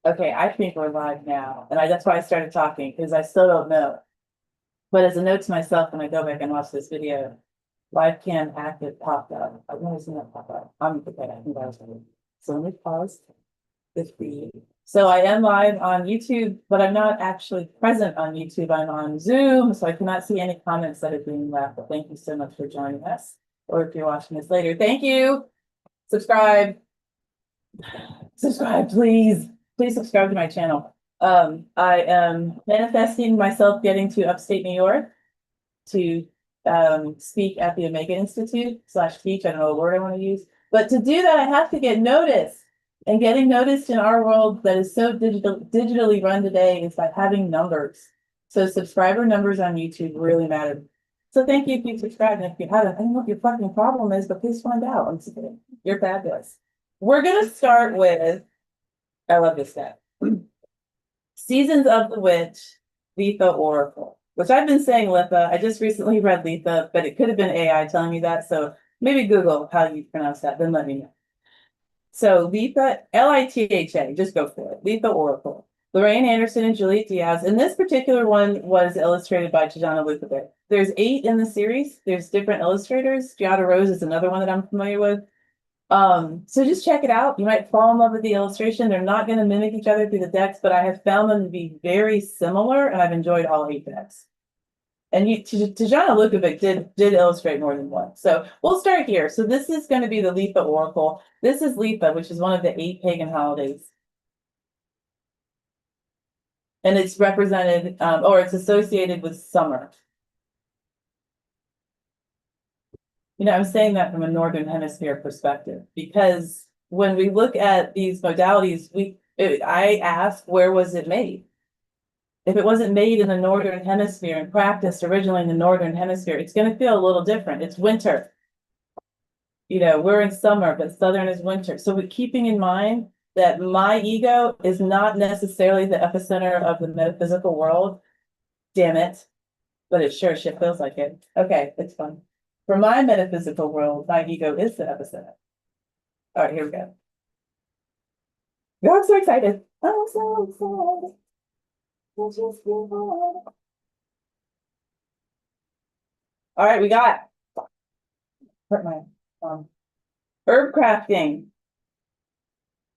Okay, I think we're live now, and that's why I started talking because I still don't know. But as a note to myself, when I go back and watch this video, live cam active popped up. I've never seen that pop up. Okay, I think that was me. So let me pause this feed. So I am live on YouTube, but I'm not actually present on YouTube. I'm on Zoom, so I cannot see any comments that are being left. But thank you so much for joining us. Or if you're watching this later, thank you. Subscribe. Subscribe, please. Please subscribe to my channel. I am manifesting myself getting to upstate New York to speak at the Omega Institute / teach. I don't know what word I want to use. But to do that, I have to get noticed. And getting noticed in our world that is so digitally run today is by having numbers. So subscriber numbers on YouTube really matter. So thank you if you subscribe. And if you haven't, I don't know what your fucking problem is, but please find out. I'm just kidding. You're fabulous. We're going to start with, I love this guy. Seasons of the Witch, Letha Oracle, which I've been saying Letha. I just recently read Letha, but it could have been AI telling me that. So maybe Google how you pronounce that, then let me know. So Letha, Litha, just go for it. Letha Oracle. Lorraine Anderson and Juliet Diaz. And this particular one was illustrated by Tijana Lukovic. There's 8 in the series. There's different illustrators. Giada Rose is another one that I'm familiar with. So just check it out. You might fall in love with the illustration. They're not going to mimic each other through the decks, but I have found them to be very similar, and I've enjoyed all 8 decks. And Tijana Lukovic did illustrate more than one. So we'll start here. So this is going to be the Letha Oracle. This is Letha, which is one of the 8 pagan holidays. And it's represented, or it's associated with summer. You know, I'm saying that from a Northern Hemisphere perspective, because when we look at these modalities, I ask, where was it made? If it wasn't made in the Northern Hemisphere and practiced originally in the Northern Hemisphere, it's going to feel a little different. It's winter. You know, we're in summer, but Southern is winter. So we're keeping in mind that my ego is not necessarily the epicenter of the metaphysical world. Damn it. But it sure shit feels like it. Okay, it's fun. For my metaphysical world, my ego is the epicenter. All right, here we go. Oh, I'm so excited. I'm so excited. All right, we got hurt my herb crafting.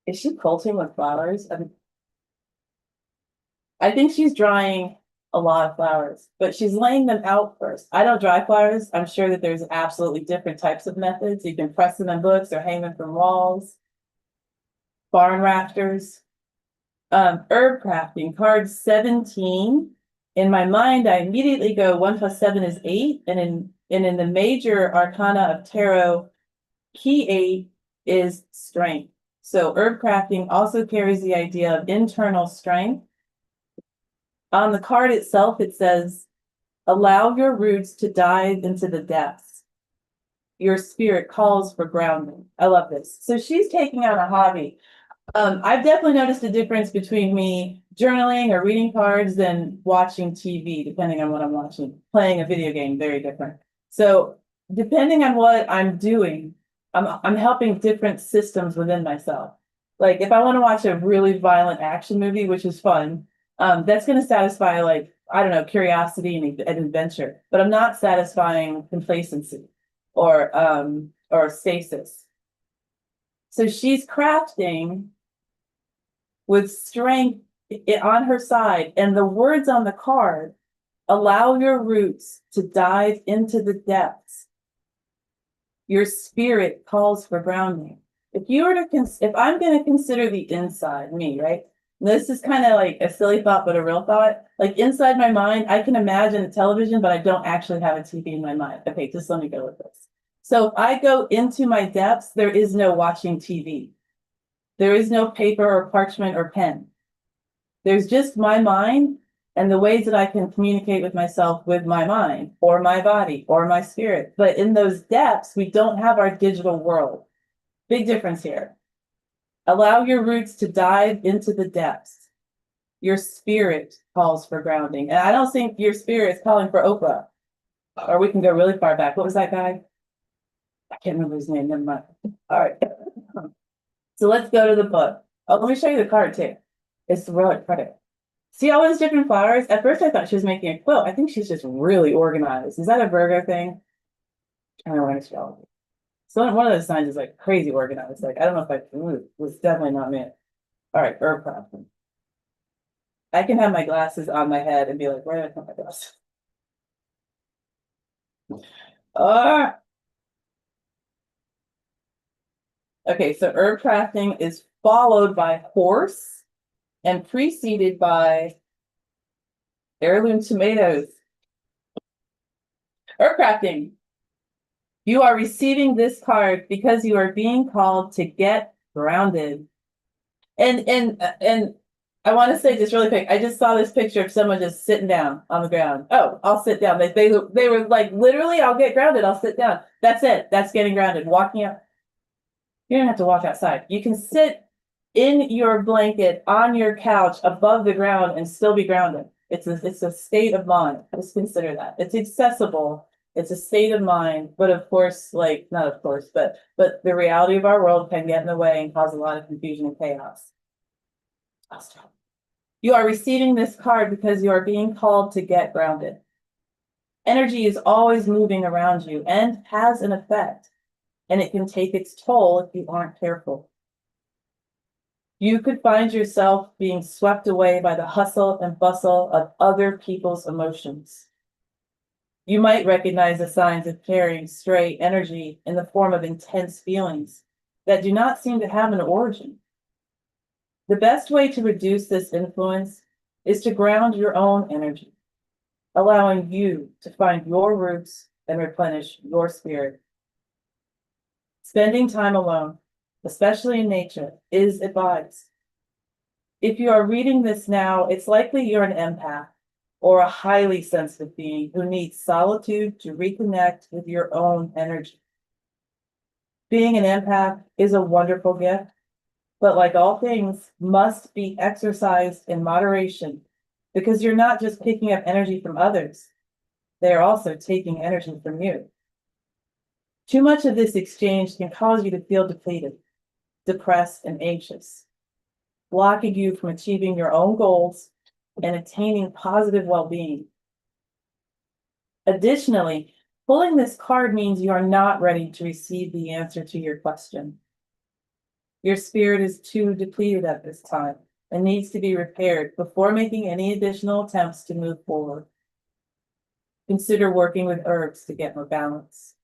Is she quilting with flowers? I think she's drying a lot of flowers, but she's laying them out first. I don't dry flowers. I'm sure that there's absolutely different types of methods. You can press them in books or hang them from walls, barn rafters. Herb crafting, card 17. In my mind, I immediately go 1 + 7 is 8. And in the major arcana of tarot, key 8 is strength. So herb crafting also carries the idea of internal strength. On the card itself, it says, allow your roots to dive into the depths. Your spirit calls for grounding. I love this. So she's taking on a hobby. I've definitely noticed a difference between me journaling or reading cards than watching TV, depending on what I'm watching. Playing a video game, very different. So depending on what I'm doing, I'm helping different systems within myself. Like if I want to watch a really violent action movie, which is fun, that's going to satisfy, like, I don't know, curiosity and adventure, but I'm not satisfying complacency or stasis. So she's crafting with strength on her side, and the words on the card, allow your roots to dive into the depths. Your spirit calls for grounding. If I'm going to consider the inside, me, right? This is kind of like a silly thought, but a real thought. Like inside my mind, I can imagine a television, but I don't actually have a TV in my mind. Okay, just let me go with this. So if I go into my depths, there is no watching TV. There is no paper or parchment or pen. There's just my mind and the ways that I can communicate with myself with my mind or my body or my spirit. But in those depths, we don't have our digital world. Big difference here. Allow your roots to dive into the depths. Your spirit calls for grounding. And I don't think your spirit is calling for Oprah. Or we can go really far back. What was that guy? I can't remember his name. Never mind. All right. So let's go to the book. Oh, let me show you the card too. It's really pretty. See all those different flowers? At first I thought she was making a quilt. I think she's just really organized. Is that a Virgo thing? I don't know what astrology. So one of those signs is like crazy organized. Like I don't know if was definitely not me. All right, herb crafting. I can have my glasses on my head and be like, where did I put my glasses? Okay, so herb crafting is followed by horse and preceded by heirloom tomatoes. Herb crafting. You are receiving this card because you are being called to get grounded. And I want to say just really quick, I just saw this picture of someone just sitting down on the ground. Oh, I'll sit down. They were like, literally, I'll get grounded. I'll sit down. That's it. That's getting grounded. Walking up. You don't have to walk outside. You can sit in your blanket on your couch above the ground and still be grounded. It's a state of mind. Just consider that. It's accessible. It's a state of mind, but of course, like not of course, but the reality of our world can get in the way and cause a lot of confusion and chaos. You are receiving this card because you are being called to get grounded. Energy is always moving around you and has an effect, and it can take its toll if you aren't careful. You could find yourself being swept away by the hustle and bustle of other people's emotions. You might recognize the signs of carrying stray energy in the form of intense feelings that do not seem to have an origin. The best way to reduce this influence is to ground your own energy, allowing you to find your roots and replenish your spirit. Spending time alone, especially in nature, is advised. If you are reading this now, it's likely you're an empath or a highly sensitive being who needs solitude to reconnect with your own energy. Being an empath is a wonderful gift, but like all things, must be exercised in moderation because you're not just picking up energy from others, they are also taking energy from you. Too much of this exchange can cause you to feel depleted, depressed, and anxious, blocking you from achieving your own goals and attaining positive well-being. Additionally, pulling this card means you are not ready to receive the answer to your question. Your spirit is too depleted at this time and needs to be repaired before making any additional attempts to move forward. Consider working with herbs to get more balance.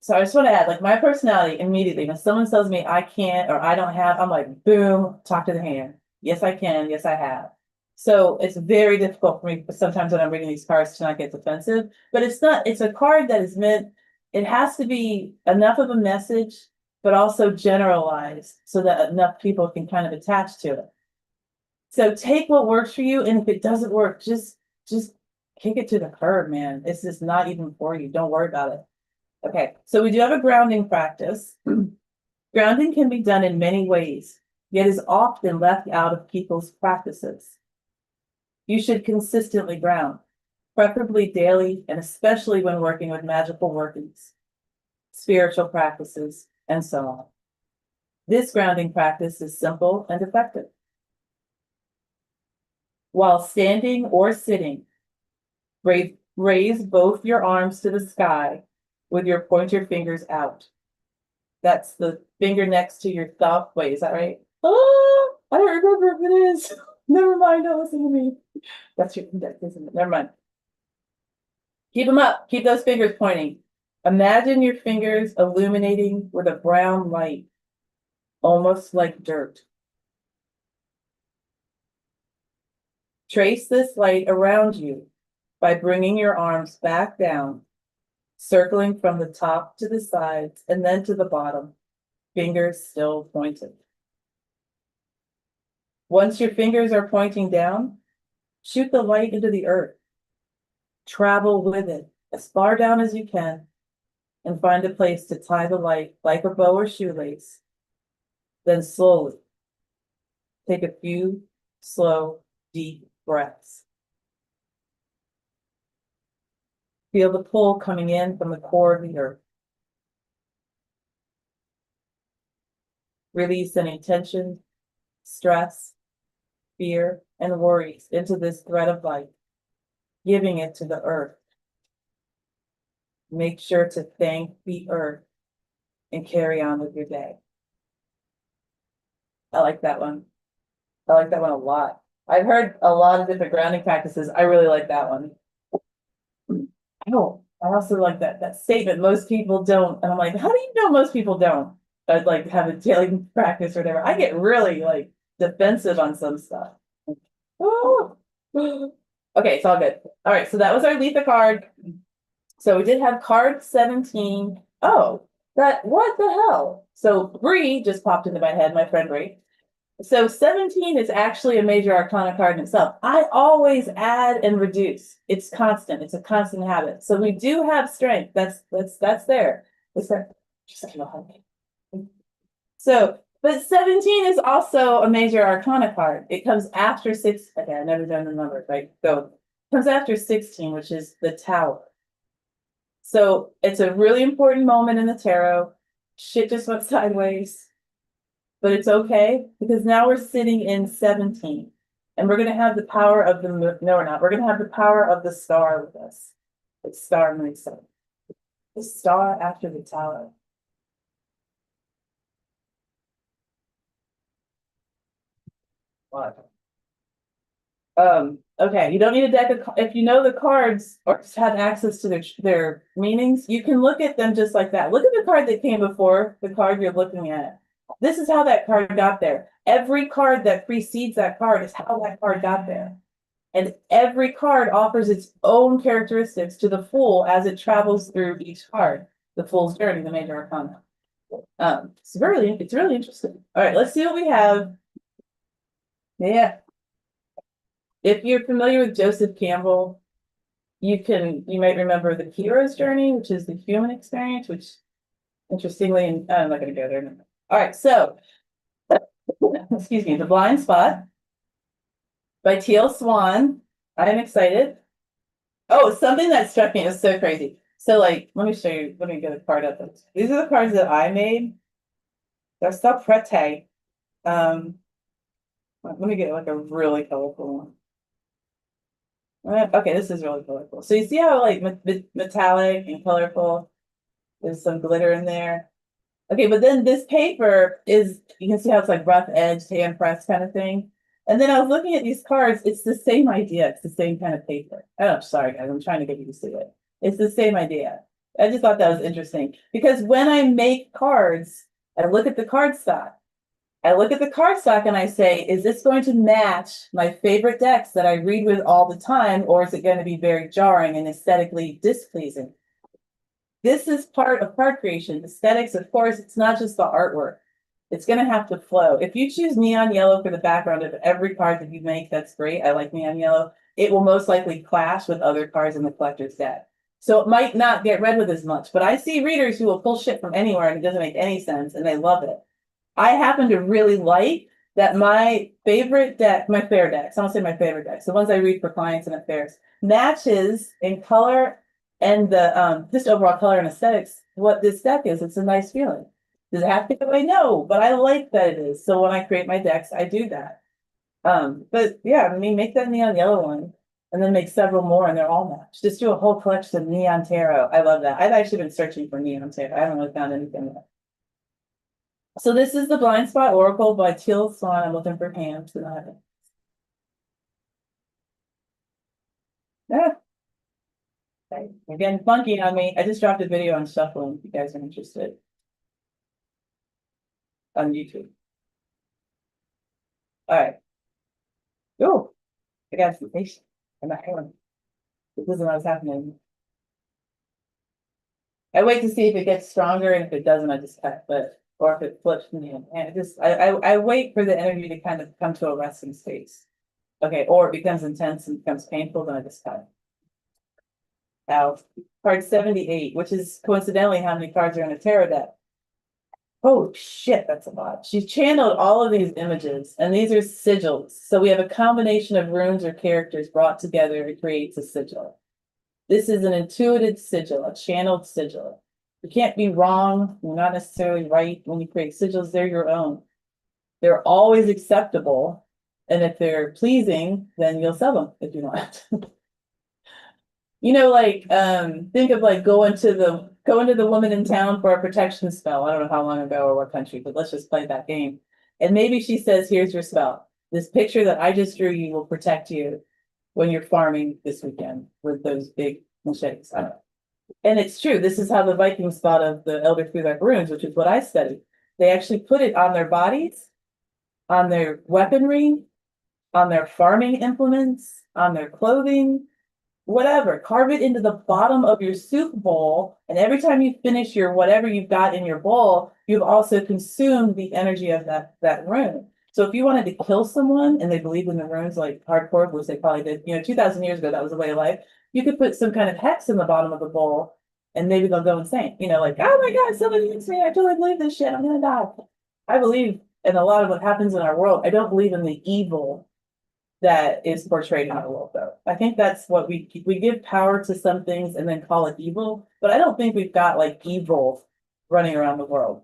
So I just want to add, like my personality immediately, when someone tells me I can't or I don't have, I'm like, boom, talk to the hand. Yes, I can. Yes, I have. So it's very difficult for me sometimes when I'm reading these cards to not get defensive, but it's not, it's a card that is meant, it has to be enough of a message, but also generalized so that enough people can kind of attach to it. So take what works for you. And if it doesn't work, just kick it to the curb, man. It's just not even for you. Don't worry about it. Okay. So we do have a grounding practice. Grounding can be done in many ways, yet is often left out of people's practices. You should consistently ground, preferably daily, and especially when working with magical workings, spiritual practices, and so on. This grounding practice is simple and effective. While standing or sitting, raise both your arms to the sky with your pointer fingers out. That's the finger next to your thumb. Wait, is that right? Oh, I don't remember if it is. Never mind, don't listen to me. That's your index, isn't it? Never mind. Keep them up. Keep those fingers pointing. Imagine your fingers illuminating with a brown light, almost like dirt. Trace this light around you by bringing your arms back down, circling from the top to the sides and then to the bottom, fingers still pointed. Once your fingers are pointing down, shoot the light into the earth. Travel with it as far down as you can and find a place to tie the light like a bow or shoelace. Then slowly take a few slow, deep breaths. Feel the pull coming in from the core of the earth. Release any tension stress, fear, and worries into this thread of light, giving it to the earth. Make sure to thank the earth and carry on with your day. I like that one. I like that one a lot. I've heard a lot of different grounding practices. I really like that one. Oh, I also like that statement. Most people don't. And I'm like, how do you know most people don't? I'd like have a daily practice or whatever. I get really like defensive on some stuff. Oh. Okay, it's all good. All right, so that was our Letha card. So we did have card 17. Oh, what the hell? So Bree just popped into my head, my friend Bree. So 17 is actually a major arcana card in itself. I always add and reduce. It's constant. It's a constant habit. So we do have strength. That's there. It's there. Just like a hug. So, but 17 is also a major arcana card. It comes after 6. Okay, I've never done the numbers, right? So it comes after 16, which is the Tower. So it's a really important moment in the tarot. Shit just went sideways. But it's okay because now we're sitting in 17 and we're going to have the power of the moon. No, we're not. We're going to have the power of the star with us. It's star moon sun. The star after the Tower. What? Okay, you don't need a deck of if you know the cards or have access to their meanings, you can look at them just like that. Look at the card that came before the card you're looking at. This is how that card got there. Every card that precedes that card is how that card got there. And every card offers its own characteristics to the Fool as it travels through each card. The Fool's journey, the major arcana. It's really interesting. All right, let's see what we have. Yeah. If you're familiar with Joseph Campbell, you might remember the hero's journey, which is the human experience, which interestingly, and I'm not going to go there. All right, so excuse me, The Blind Spot by Teal Swan. I'm excited. Oh, something that struck me is so crazy. So, like, let me show you. Let me get a card up. These are the cards that I made. They're so pretty. Let me get like a really colorful one. Okay, this is really colorful. So you see how like metallic and colorful. There's some glitter in there. Okay, but then this paper is, you can see how it's like rough edge, hand press kind of thing. And then I was looking at these cards, it's the same idea. It's the same kind of paper. Oh, sorry guys, I'm trying to get you to see it. It's the same idea. I just thought that was interesting because when I make cards, I look at the cardstock. I look at the cardstock and I say, is this going to match my favorite decks that I read with all the time, or is it going to be very jarring and aesthetically displeasing? This is part of card creation. Aesthetics, of course, it's not just the artwork. It's going to have to flow. If you choose neon yellow for the background of every card that you make, that's great. I like neon yellow. It will most likely clash with other cards in the collector's deck. So it might not get read with as much, but I see readers who will pull shit from anywhere and it doesn't make any sense and they love it. I happen to really like that my favorite deck, my fair decks, I don't say my favorite decks, the ones I read for clients and affairs, matches in color and the just overall color and aesthetics what this deck is. It's a nice feeling. Does it have to be that way? No, but I like that it is. So when I create my decks, I do that. But yeah, I mean, make that neon yellow one and then make several more and they're all matched. Just do a whole collection of neon tarot. I love that. I've actually been searching for neon tarot. I haven't really found anything yet. So this is the Blind Spot Oracle by Teal Swan. I'm looking for hands and I haven't. Yeah. Okay. You're getting funky on me. I just dropped a video on shuffling if you guys are interested. On YouTube. All right. Oh, I got some patience. I'm not hearing. This isn't what's happening. I wait to see if it gets stronger, and if it doesn't, I just cut. But or if it flips me in, and I wait for the energy to kind of come to a resting space. Okay, or it becomes intense and becomes painful, then I just cut. Now, card 78, which is coincidentally how many cards are in a tarot deck. Oh shit, that's a lot. She's channeled all of these images, and these are sigils. So we have a combination of runes or characters brought together to create a sigil. This is an intuitive sigil, a channeled sigil. You can't be wrong. You're not necessarily right when you create sigils. They're your own. They're always acceptable. And if they're pleasing, then you'll sell them if you want. Like think of like going to the woman in town for a protection spell. I don't know how long ago or what country, but let's just play that game. And maybe she says, here's your spell. This picture that I just drew you will protect you when you're farming this weekend with those big machetes. I don't know. And it's true. This is how the Vikings thought of the Elder Futhark runes, which is what I studied. They actually put it on their bodies, on their weaponry, on their farming implements, on their clothing, whatever. Carve it into the bottom of your soup bowl. And every time you finish your whatever you've got in your bowl, you've also consumed the energy of that rune. So if you wanted to kill someone and they believed in the runes like hardcore, which they probably did, 2,000 years ago, that was a way of life, you could put some kind of hex in the bottom of the bowl and maybe they'll go insane. Like, oh my God, somebody hates me. I totally believe this shit. I'm going to die. I believe in a lot of what happens in our world. I don't believe in the evil that is portrayed in our world, though. I think that's what we give power to some things and then call it evil. But I don't think we've got like evil running around the world.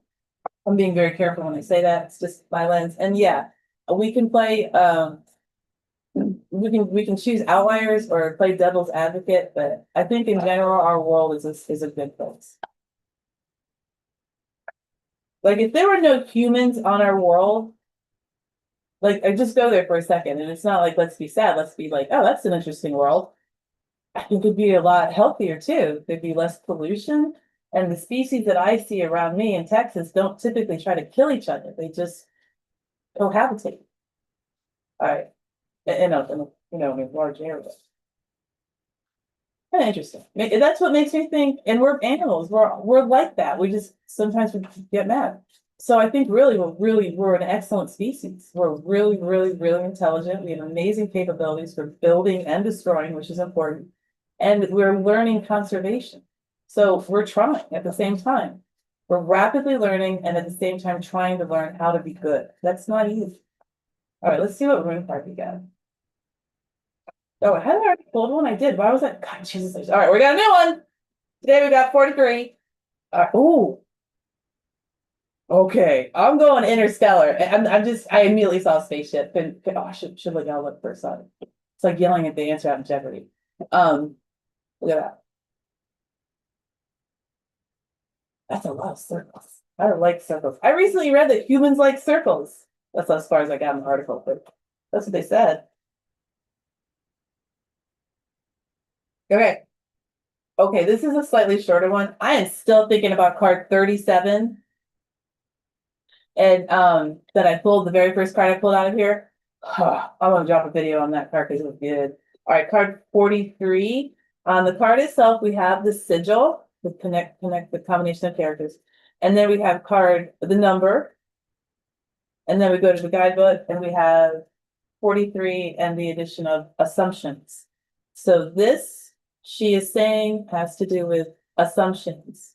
I'm being very careful when I say that. It's just my lens. And yeah, we can play. We can choose outliers or play devil's advocate, but I think in general our world is a good place. Like if there were no humans on our world, like I just go there for a second, and it's not like let's be sad. Let's be like, oh, that's an interesting world. I think it'd be a lot healthier too. There'd be less pollution. And the species that I see around me in Texas don't typically try to kill each other. They just cohabitate. All right. In a large area. Kind of interesting. That's what makes me think, and we're animals. We're like that. We just sometimes we get mad. So I think really we're an excellent species. We're really, really, really intelligent. We have amazing capabilities for building and destroying, which is important. And we're learning conservation. So we're trying at the same time. We're rapidly learning and at the same time trying to learn how to be good. That's not easy. All right, let's see what rune card we got. Oh, I had already pulled one. I did. Why was that? God, Jesus. All right, we got a new one. Today we got 43. Ooh. Okay, I'm going interstellar. I immediately saw a spaceship. And I should look for a sun. It's like yelling at the answer out in Jeopardy. Look at that. That's a lot of circles. I don't like circles. I recently read that humans like circles. That's as far as I got in the article, but that's what they said. Okay. Okay, this is a slightly shorter one. I am still thinking about card 37. And that I pulled, the very first card I pulled out of here. I'm gonna drop a video on that card because it was good. All right, card 43. On the card itself, we have the sigil, the connect the combination of characters. And then we have the number. And then we go to the guidebook and we have 43 and the addition of assumptions. So this, she is saying, has to do with assumptions,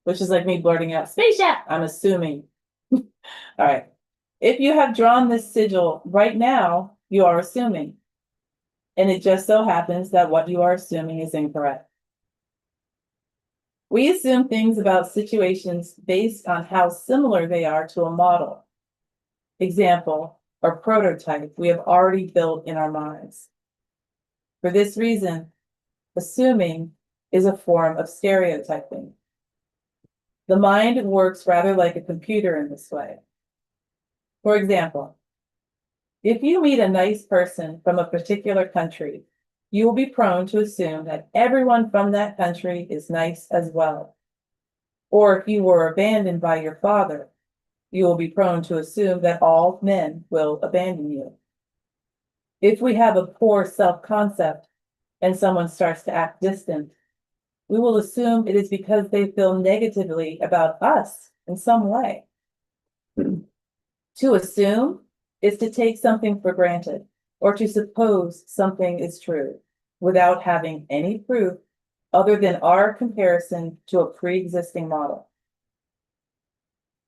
which is like me blurting out, spaceship, I'm assuming. All right. If you have drawn this sigil right now, you are assuming. And it just so happens that what you are assuming is incorrect. We assume things about situations based on how similar they are to a model, example, or prototype we have already built in our minds. For this reason, assuming is a form of stereotyping. The mind works rather like a computer in this way. For example, if you meet a nice person from a particular country, you will be prone to assume that everyone from that country is nice as well. Or if you were abandoned by your father, you will be prone to assume that all men will abandon you. If we have a poor self-concept and someone starts to act distant, we will assume it is because they feel negatively about us in some way. To assume is to take something for granted or to suppose something is true without having any proof other than our comparison to a pre-existing model.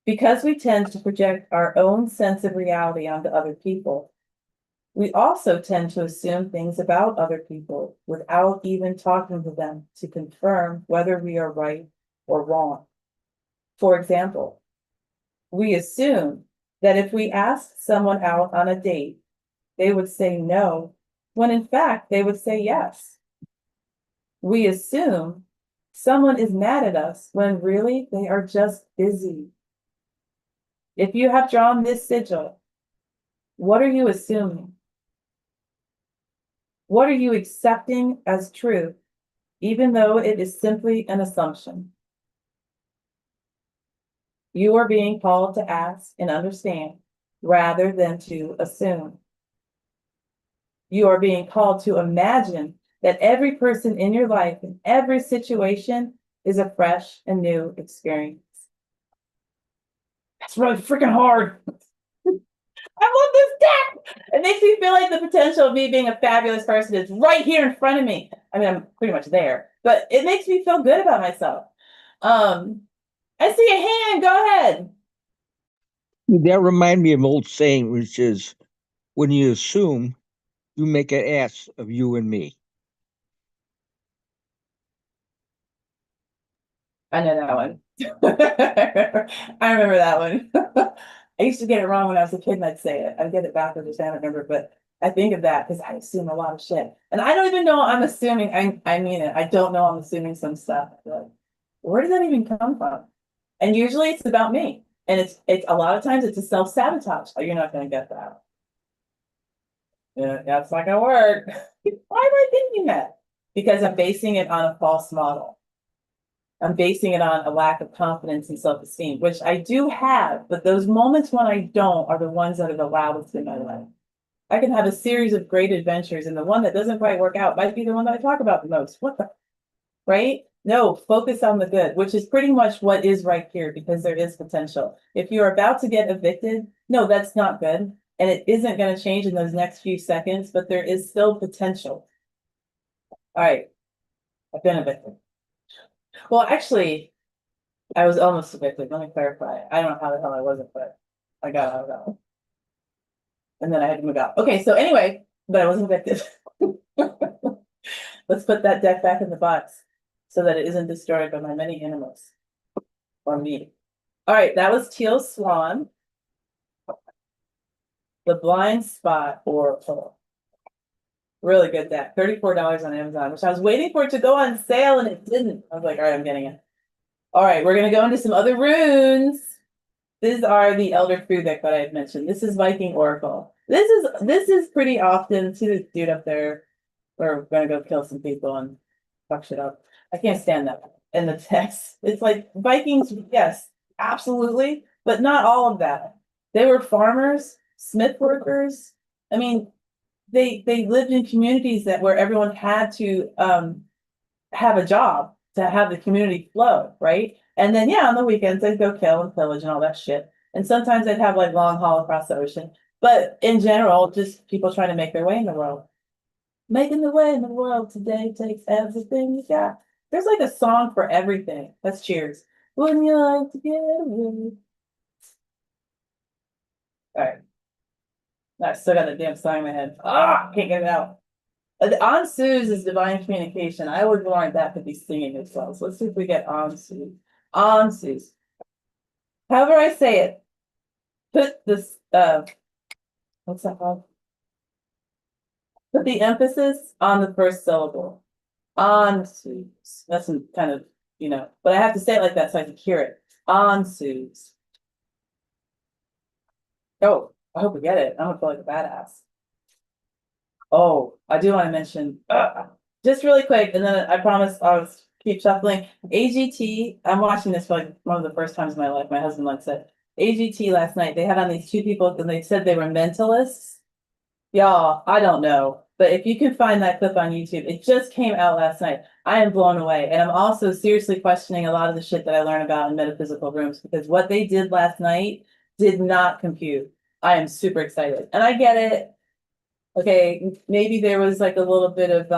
Because we tend to project our own sense of reality onto other people, we also tend to assume things about other people without even talking to them to confirm whether we are right or wrong. For example, we assume that if we asked someone out on a date, they would say no, when in fact they would say yes. We assume someone is mad at us when really they are just busy. If you have drawn this sigil, what are you assuming? What are you accepting as truth, even though it is simply an assumption? You are being called to ask and understand rather than to assume. You are being called to imagine that every person in your life, in every situation, is a fresh and new experience. That's really freaking hard. I love this deck. It makes me feel like the potential of me being a fabulous person is right here in front of me. I mean, I'm pretty much there, but it makes me feel good about myself. I see a hand. Go ahead. That reminds me of an old saying, which is, when you assume, you make an ass of you and me. I know that one. I remember that one. I used to get it wrong when I was a kid and I'd say it. I'd get it backwards, I don't remember, but I think of that because I assume a lot of shit. And I don't even know I'm assuming, I mean it. I don't know I'm assuming some stuff. Like, where does that even come from? And usually it's about me. And it's a lot of times it's a self-sabotage. Oh, you're not gonna get that. Yeah, that's not gonna work. Why am I thinking that? Because I'm basing it on a false model. I'm basing it on a lack of confidence and self-esteem, which I do have, but those moments when I don't are the ones that are the loudest in my life. I can have a series of great adventures, and the one that doesn't quite work out might be the one that I talk about the most. What the, right? No, focus on the good, which is pretty much what is right here because there is potential. If you're about to get evicted, no, that's not good. And it isn't going to change in those next few seconds, but there is still potential. All right, I've been evicted. Well, actually, I was almost evicted. Let me clarify. I don't know how the hell I wasn't, but I got out of that one. And then I had to move out. Okay, so anyway, but I wasn't evicted. Let's put that deck back in the box so that it isn't destroyed by my many animals or me. All right, that was Teal Swan. The Blind Spot Oracle. Really good deck. $34 on Amazon, which I was waiting for it to go on sale and it didn't. I was like, all right, I'm getting it. All right, we're going to go into some other runes. These are the Elder Food deck that I had mentioned. This is Viking Oracle. This is pretty often. See this dude up there. We're gonna go kill some people and fuck shit up. I can't stand that in the text. It's like Vikings, yes, absolutely, but not all of that. They were farmers, smith workers. I mean, they lived in communities that where everyone had to have a job to have the community flow, right? And then yeah, on the weekends they'd go kill and pillage and all that shit. And sometimes they'd have like long haul across the ocean. But in general, just people trying to make their way in the world. Making the way in the world today takes everything you got. There's like a song for everything. That's Cheers. Wouldn't you like to get away? All right. I still got the damn song in my head. Can't get it out. The Ansus is divine communication. I would warrant that could be singing as well. So let's see if we get Ansus. Ansus. However I say it, put this, what's that called? Put the emphasis on the first syllable. Ansus. That's some kind of, but I have to say it like that so I can hear it. Ansus. Oh, I hope we get it. I'm gonna feel like a badass. Oh, I do want to mention, just really quick, and then I promise I'll keep shuffling. AGT, I'm watching this for like one of the first times in my life. My husband likes it. AGT last night, they had on these two people and they said they were mentalists. Y'all, I don't know. But if you can find that clip on YouTube, it just came out last night. I am blown away. And I'm also seriously questioning a lot of the shit that I learn about in metaphysical rooms because what they did last night did not compute. I am super excited. And I get it. Okay, maybe there was like a little bit of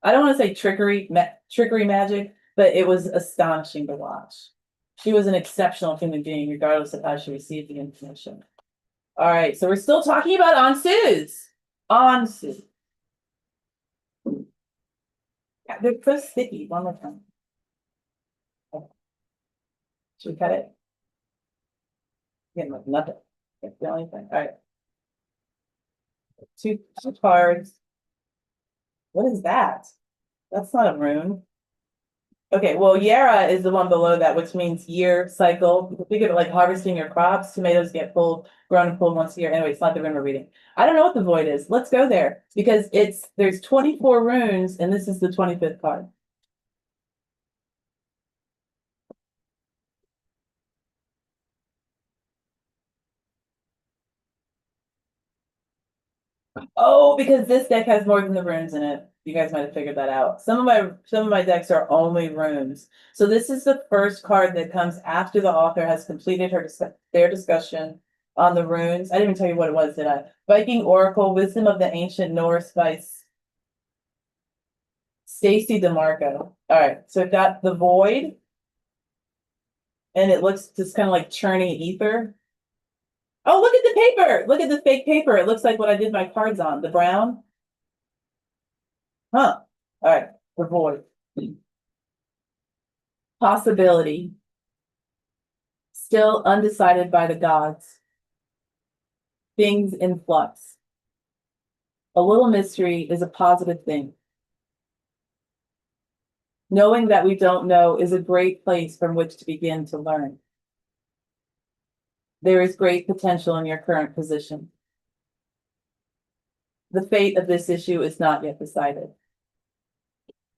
I don't want to say trickery magic, but it was astonishing to watch. She was an exceptional human being, regardless of how she received the information. All right, so we're still talking about Ansus. Ansus. Yeah, they're so sticky. One more time. Should we cut it? Getting like nothing. Can't feel anything. All right. Two cards. What is that? That's not a rune. Okay, well, Yara is the one below that, which means year cycle. Think of it like harvesting your crops. Tomatoes get pulled, grown and pulled once a year. Anyway, it's not the rune we're reading. I don't know what the void is. Let's go there because there's 24 runes and this is the 25th card. Oh, because this deck has more than the runes in it. You guys might have figured that out. Some of my decks are only runes. So this is the first card that comes after the author has completed their discussion on the runes. I didn't even tell you what it was, did I? Viking Oracle, Wisdom of the Ancient Norse by Stacy DeMarco. All right, so I've got the Void, and it looks just kind of like churning ether. Oh, look at the paper! Look at the fake paper. It looks like what I did my cards on, the brown. Huh. All right, the Void. Possibility. Still undecided by the gods. Things in flux. A little mystery is a positive thing. Knowing that we don't know is a great place from which to begin to learn. There is great potential in your current position. The fate of this issue is not yet decided.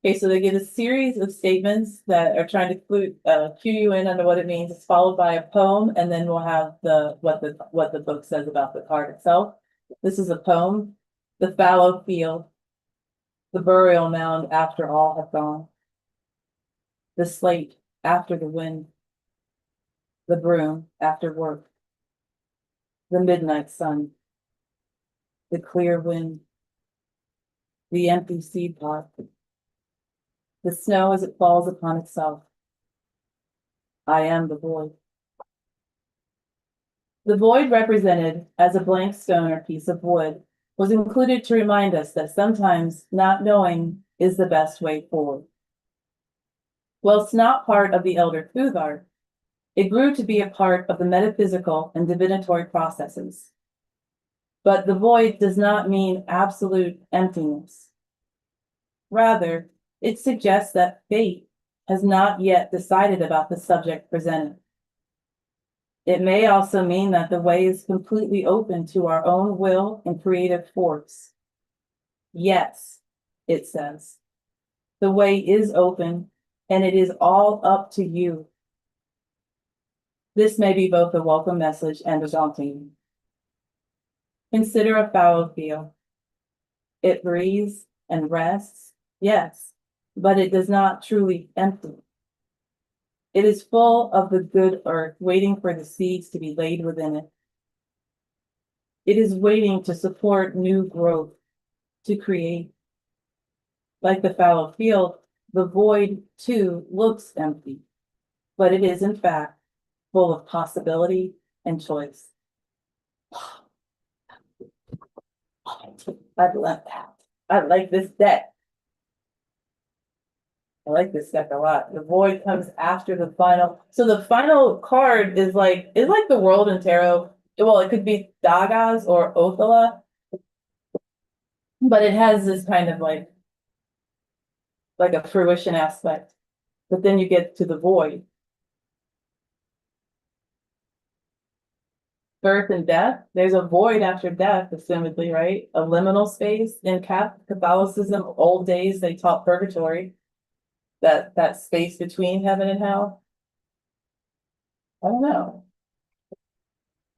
Okay, so they give a series of statements that are trying to cue you in under what it means. It's followed by a poem, and then we'll have what the book says about the card itself. This is a poem. The fallow field, the burial mound after all have gone, the slate after the wind, the broom after work, the midnight sun, the clear wind, the empty seed pot, the snow as it falls upon itself. I am the void. The void represented as a blank stone or piece of wood was included to remind us that sometimes not knowing is the best way forward. Whilst not part of the elder Futhark, it grew to be a part of the metaphysical and divinatory processes. But the void does not mean absolute emptiness. Rather, it suggests that fate has not yet decided about the subject presented. It may also mean that the way is completely open to our own will and creative force. Yes, it says, the way is open and it is all up to you. This may be both a welcome message and a daunting. Consider a fallow field. It breathes and rests, yes, but it does not truly empty. It is full of the good earth, waiting for the seeds to be laid within it. It is waiting to support new growth, to create. Like the fallow field, the void too looks empty, but it is in fact full of possibility and choice. I love that. I like this deck. I like this deck a lot. The void comes after the final. So the final card is like the world in tarot. Well, it could be Dagas or Othala, but it has this kind of like a fruition aspect. But then you get to the void. Birth and death. There's a void after death, assumedly, right? A liminal space. In Catholicism, old days, they taught purgatory. That space between heaven and hell. I don't know.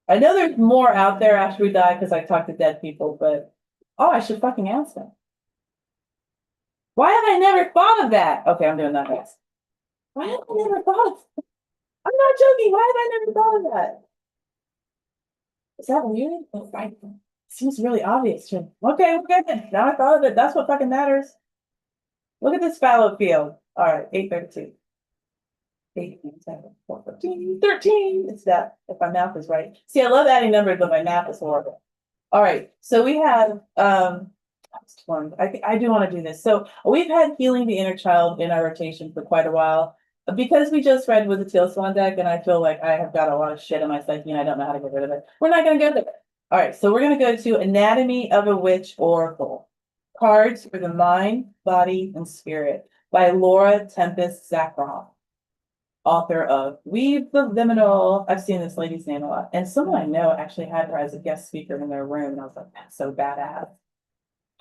I know there's more out there after we die because I talk to dead people, but I should fucking ask them. Why have I never thought of that? Okay, I'm doing that next. Why have I never thought of it? I'm not joking. Why have I never thought of that? Is that weird? It seems really obvious to me. Okay, we're good. Now I thought of it. That's what fucking matters. Look at this fallow field. All right, 8:32. 8, 7, 4, 13, 13. It's that, if my math is right. See, I love adding numbers, but my math is horrible. All right, so we have, I do want to do this. So we've had Healing the Inner Child in our rotation for quite a while. because we just read with the Teal Swan deck, and I feel like I have got a lot of shit in my psyche and I don't know how to get rid of it. We're not going to go there. All right, so we're going to go to Anatomy of a Witch Oracle. Cards for the Mind, Body, and Spirit by Laura Tempest Zakharoff, author of Weave the Liminal. I've seen this lady's name a lot. And someone I know actually had her as a guest speaker in their room. And I was like, that's so badass.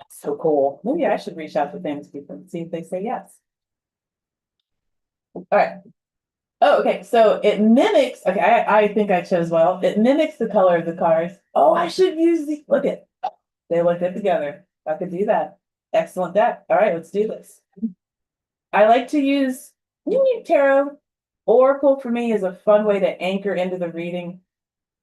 That's so cool. Maybe I should reach out to famous people and see if they say yes. All right. Oh, okay. So it mimics, okay, I think I chose well. It mimics the color of the cards. Oh, I should use the, look at, they look good together. I could do that. Excellent deck. All right, let's do this. I like to use tarot. Oracle for me is a fun way to anchor into the reading.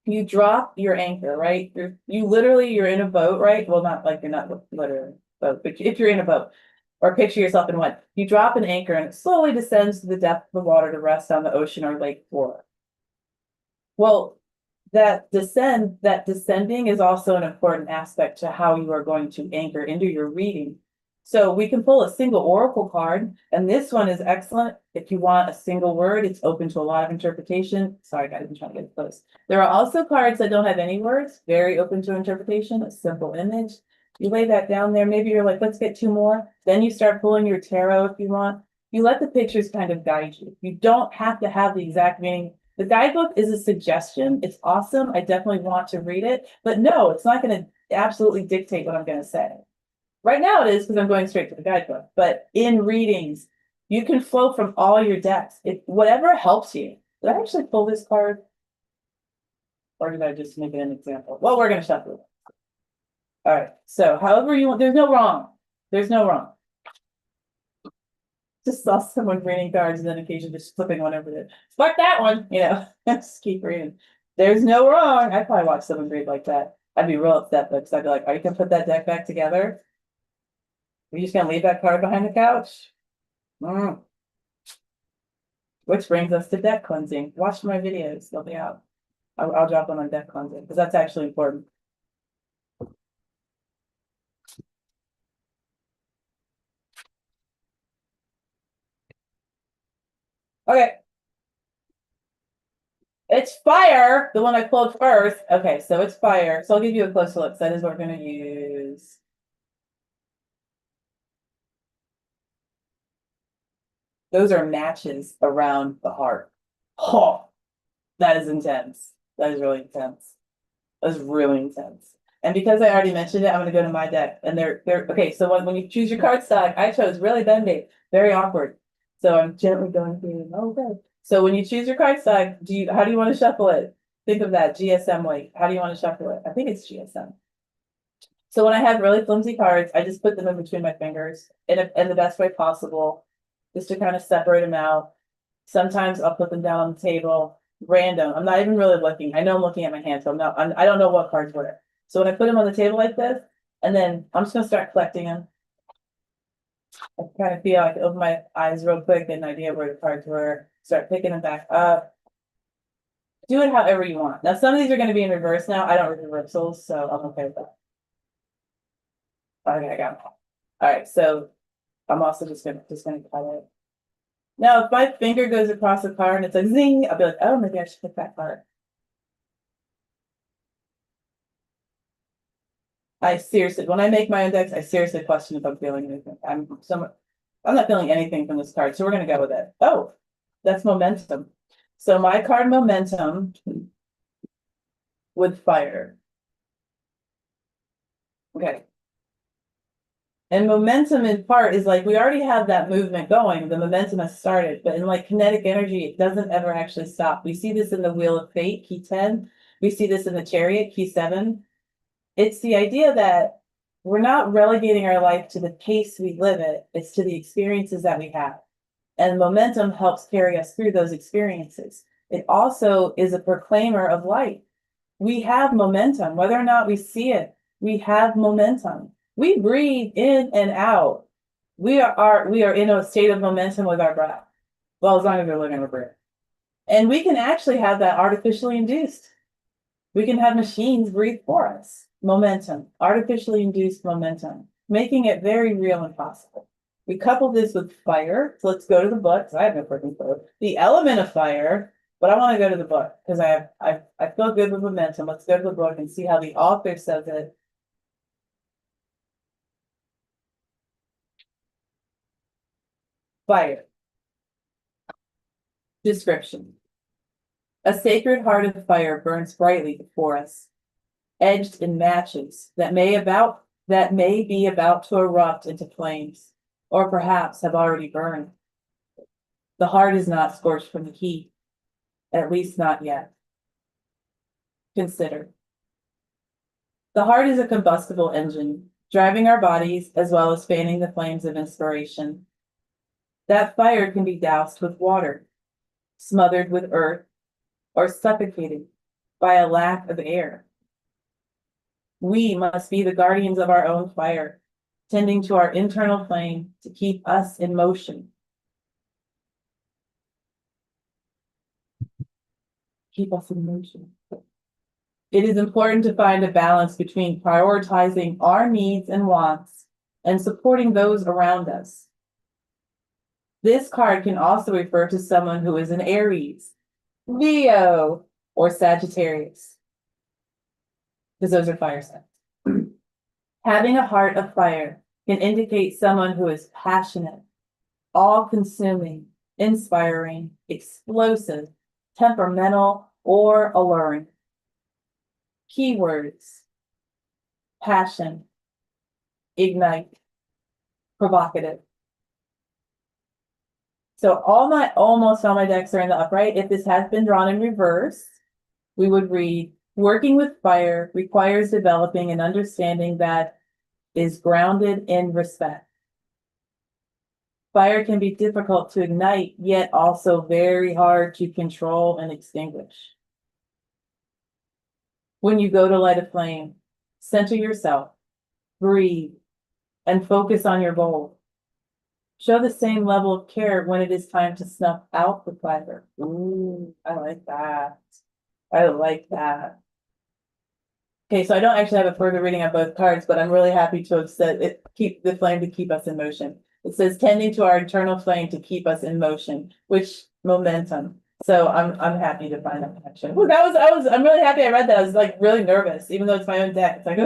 You drop your anchor, right? You're in a boat, right? Well, not like you're not literally, but if you're in a boat, or picture yourself in one, you drop an anchor and it slowly descends to the depth of the water to rest on the ocean or lake floor. Well, that descending is also an important aspect to how you are going to anchor into your reading. So we can pull a single oracle card, and this one is excellent. If you want a single word, it's open to a lot of interpretation. Sorry, guys, I'm trying to get close. There are also cards that don't have any words, very open to interpretation, a simple image. You lay that down there. Maybe you're like, let's get two more. Then you start pulling your tarot if you want. You let the pictures kind of guide you. You don't have to have the exact meaning. The guidebook is a suggestion. It's awesome. I definitely want to read it, but no, it's not going to absolutely dictate what I'm going to say. Right now it is because I'm going straight to the guidebook, but in readings, you can flow from all your decks. Whatever helps you. Did I actually pull this card? Or did I just make it an example? Well, we're going to shuffle it. All right. So however you want, there's no wrong. There's no wrong. Just saw someone reading cards and then occasionally just flipping one over there. Fuck that one, just keep reading. There's no wrong. I'd probably watch someone read like that. I'd be real upset because I'd be like, are you gonna put that deck back together? Are you just gonna leave that card behind the couch? Which brings us to deck cleansing. Watch my videos, they'll be out. I'll drop them on deck cleansing because that's actually important. Okay. It's fire, the one I pulled first. Okay, so it's fire. So I'll give you a closer look. So that is what we're going to use. Those are matches around the heart. Oh, that is intense. That is really intense. That is really intense. And because I already mentioned it, I'm going to go to my deck. And they're okay. So when you choose your card stock, I chose really bendy, very awkward. So I'm gently going through. Oh, good. So when you choose your card stock, how do you want to shuffle it? Think of that GSM way. How do you want to shuffle it? I think it's GSM. So when I have really flimsy cards, I just put them in between my fingers in the best way possible, just to kind of separate them out. Sometimes I'll put them down on the table, random. I'm not even really looking. I know I'm looking at my hand, so I don't know what cards were. So when I put them on the table like this, and then I'm just gonna start collecting them. I kind of feel like I open my eyes real quick, get an idea of where the cards were, start picking them back up. Do it however you want. Now some of these are going to be in reverse now. I don't read reversals, so I'm okay with that. Okay, I got them. All right, so I'm also just gonna cut it. Now, if my finger goes across the card and it's like zing, I'll be like, oh, maybe I should pick that card. I seriously, when I make my index, I seriously question if I'm feeling anything. I'm not feeling anything from this card, so we're gonna go with it. Oh, that's momentum. So my card momentum with fire. Okay. And momentum in part is like, we already have that movement going. The momentum has started, but in like kinetic energy, it doesn't ever actually stop. We see this in the Wheel of Fate, key 10. We see this in the Chariot, key 7. It's the idea that we're not relegating our life to the pace we live it. It's to the experiences that we have. And momentum helps carry us through those experiences. It also is a proclaimer of light. We have momentum, whether or not we see it, we have momentum. We breathe in and out. We are in a state of momentum with our breath. Well, as long as we're living with breath. And we can actually have that artificially induced. We can have machines breathe for us. Momentum, artificially induced momentum, making it very real and possible. We couple this with fire. So let's go to the book. 'Cause I have no freaking clue. The element of fire, but I want to go to the book because I feel good with momentum. Let's go to the book and see how the author says it. Fire. Description. A sacred heart of fire burns brightly before us, edged in matches that may be about to erupt into flames, or perhaps have already burned. The heart is not scorched from the heat, at least not yet. Consider. The heart is a combustible engine, driving our bodies as well as fanning the flames of inspiration. That fire can be doused with water, smothered with earth, or suffocated by a lack of air. We must be the guardians of our own fire, tending to our internal flame to keep us in motion. Keep us in motion. It is important to find a balance between prioritizing our needs and wants and supporting those around us. This card can also refer to someone who is an Aries, Leo, or Sagittarius, because those are fire signs. Having a heart of fire can indicate someone who is passionate, all-consuming, inspiring, explosive, temperamental, or alluring. Keywords: passion, ignite, provocative. So almost all my decks are in the upright. If this has been drawn in reverse, we would read, working with fire requires developing an understanding that is grounded in respect. Fire can be difficult to ignite, yet also very hard to control and extinguish. When you go to light a flame, center yourself, breathe, and focus on your goal. Show the same level of care when it is time to snuff out the fire. Ooh, I like that. I like that. Okay, so I don't actually have a further reading on both cards, but I'm really happy to have said it, keep the flame to keep us in motion. It says tending to our internal flame to keep us in motion, which momentum. So I'm happy to find that connection. Ooh, I'm really happy I read that. I was like really nervous, even though it's my own deck. It's like,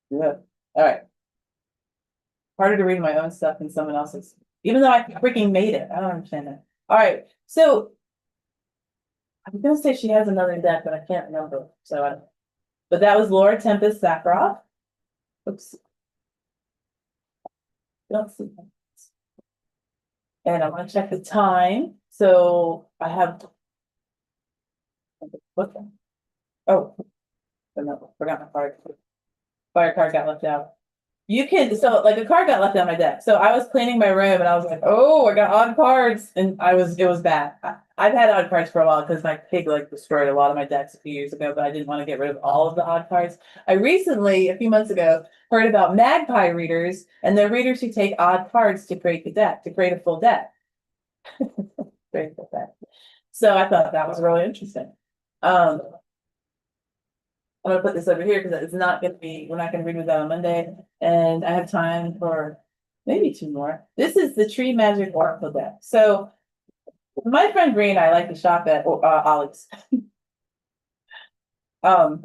yeah. All right. Harder to read my own stuff than someone else's, even though I freaking made it. I don't understand that. All right, so I'm gonna say she has another deck, but I can't remember. But that was Laura Tempest Sakharov. Oops. Don't see that. And I want to check the time. So I have. Oh, no, forgot my card. Fire card got left out. So like a card got left on my deck. So I was cleaning my room and I was like, oh, I got odd cards. And it was bad. I've had odd cards for a while because my pig like destroyed a lot of my decks a few years ago, but I didn't want to get rid of all of the odd cards. I recently, a few months ago, heard about magpie readers and they're readers who take odd cards to create the deck, to create a full deck. Create a full deck. So I thought that was really interesting. I'm gonna put this over here because we're not gonna read with that on Monday. And I have time for maybe two more. This is the Tree Magic Oracle deck. So my friend Bree and I like to shop at Ollie's. And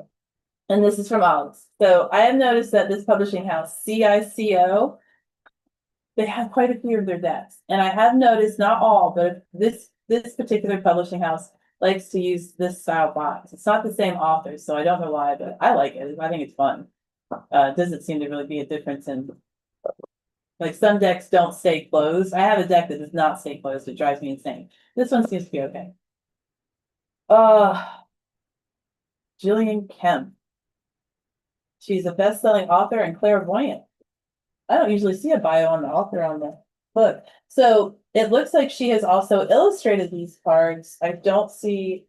this is from Ollie's. So I have noticed that this publishing house, CICO, they have quite a few of their decks. And I have noticed, not all, but this particular publishing house likes to use this style box. It's not the same author, so I don't know why, but I like it. I think it's fun. It doesn't seem to really be a difference in, like, some decks don't stay closed. I have a deck that does not stay closed. It drives me insane. This one seems to be okay. Jillian Kemp. She's a best-selling author and clairvoyant. I don't usually see a bio on the author on the book. So it looks like she has also illustrated these cards. I don't see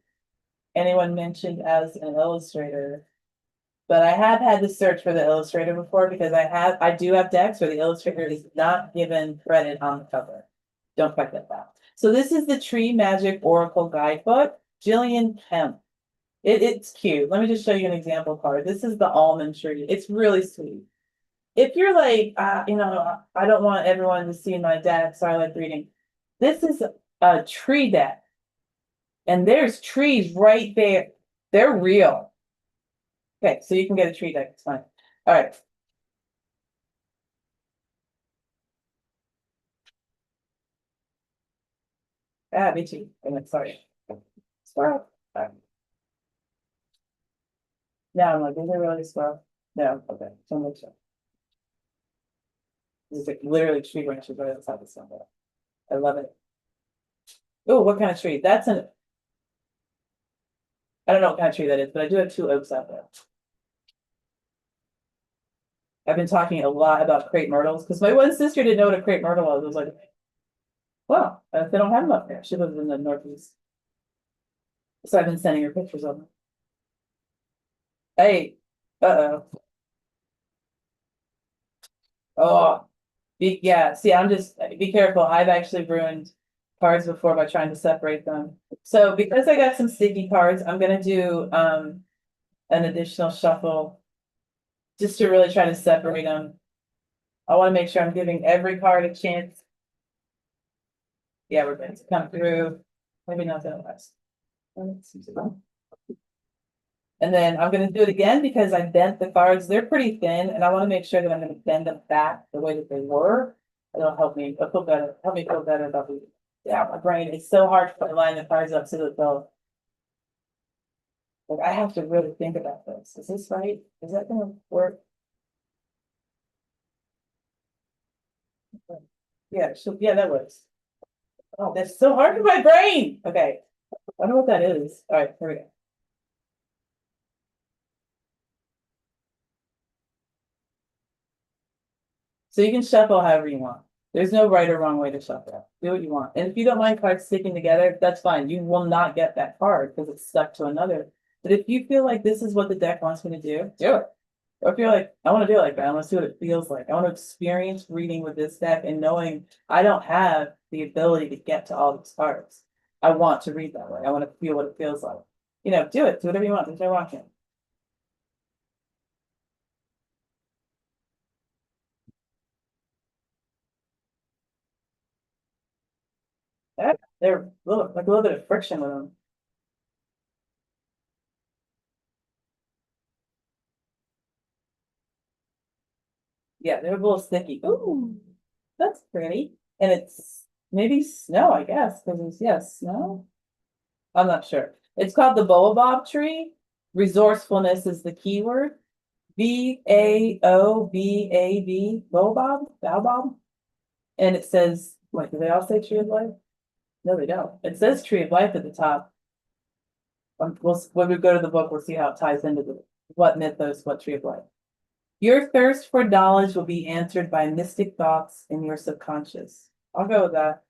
anyone mentioned as an illustrator, but I have had to search for the illustrator before because I do have decks where the illustrator is not given credit on the cover. Don't quite get that. So this is the Tree Magic Oracle Guidebook, Jillian Kemp. It's cute. Let me just show you an example card. This is the almond tree. It's really sweet. if you're like, I don't want everyone to see my deck, so I like reading. This is a tree deck. And there's trees right there. They're real. Okay, so you can get a tree deck, it's fine. All right. Ah, me too. Sorry. Squirrel. All right. Now I'm like, is it really squirrel? No, okay, so make sure. This is like literally tree branches right outside the sun. I love it. Oh, what kind of tree? I don't know what kind of tree that is, but I do have two oaks out there. I've been talking a lot about crepe myrtles because my one sister didn't know what a crepe myrtle was. I was like, well, they don't have them up there. She lives in the Northeast. So I've been sending her pictures of them. Hey, uh-oh. Oh, yeah, see, I'm just, be careful. I've actually ruined cards before by trying to separate them. So because I got some sticky cards, I'm gonna do an additional shuffle just to really try to separate them. I want to make sure I'm giving every card a chance. Yeah, we're going to come through. Maybe not that last. And then I'm going to do it again because I bent the cards. They're pretty thin, and I want to make sure that I'm going to bend them back the way that they were. It'll help me feel better. Help me feel better about the. Yeah, my brain. It's so hard to line the cards up so that they'll. Like I have to really think about this. Is this right? Is that going to work? Yeah, yeah, that works. Oh, that's so hard for my brain. Okay, I wonder what that is. All right, here we go. So you can shuffle however you want. There's no right or wrong way to shuffle. Do what you want. And if you don't mind cards sticking together, that's fine. You will not get that card because it's stuck to another. But if you feel like this is what the deck wants me to do it. Or if you're like, I want to do it like that, I want to see what it feels like. I want to experience reading with this deck and knowing I don't have the ability to get to all these cards. I want to read that way. I want to feel what it feels like. Do it. Do whatever you want. Enjoy watching. They're like a little bit of friction with them. Yeah, they're a little sticky. Ooh, that's pretty. And it's maybe snow, I guess, because it's, yeah, snow. I'm not sure. It's called the baobab tree. Resourcefulness is the key word. Baobab, baobab. And it says, wait, do they all say tree of life? No, they don't. It says tree of life at the top. When we go to the book, we'll see how it ties into what mythos, what tree of life. Your thirst for knowledge will be answered by mystic thoughts in your subconscious. I'll go with that.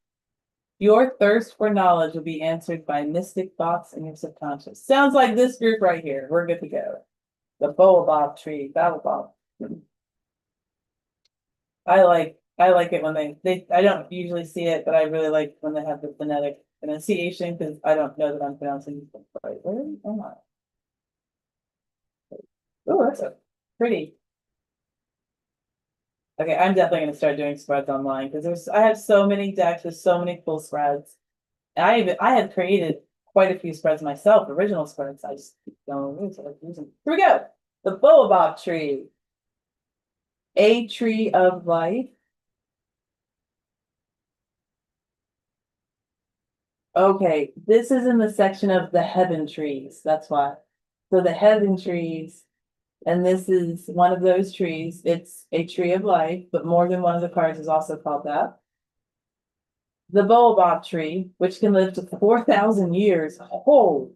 Your thirst for knowledge will be answered by mystic thoughts in your subconscious. Sounds like this group right here. We're good to go. The baobab tree, baobab. I like it when they I don't usually see it, but I really like when they have the phonetic pronunciation because I don't know that I'm pronouncing it right. Where am I? Oh, that's a pretty. Okay, I'm definitely gonna start doing spreads online because I have so many decks with so many cool spreads. And I have created quite a few spreads myself, original spreads. I just don't use it. Here we go. The baobab tree. A tree of life. Okay, this is in the section of the heaven trees. That's why. So the heaven trees, and this is one of those trees. It's a tree of life, but more than one of the cards is also called that. The baobab tree, which can live to 4,000 years. Oh,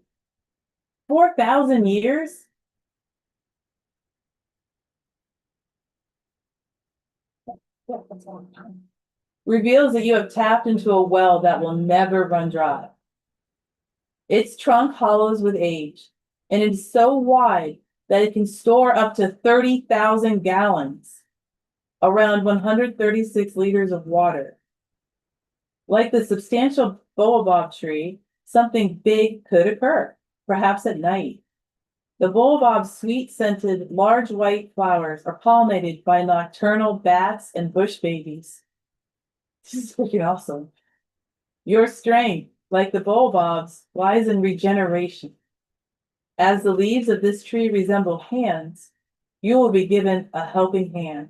4,000 years? Yeah, that's a long time. Reveals that you have tapped into a well that will never run dry. Its trunk hollows with age, and it is so wide that it can store up to 30,000 gallons, around 136 liters of water. Like the substantial baobab tree, something big could occur, perhaps at night. The baobab's sweet-scented, large white flowers are pollinated by nocturnal bats and bush babies. This is freaking awesome. Your strength, like the baobab's, lies in regeneration. As the leaves of this tree resemble hands, you will be given a helping hand.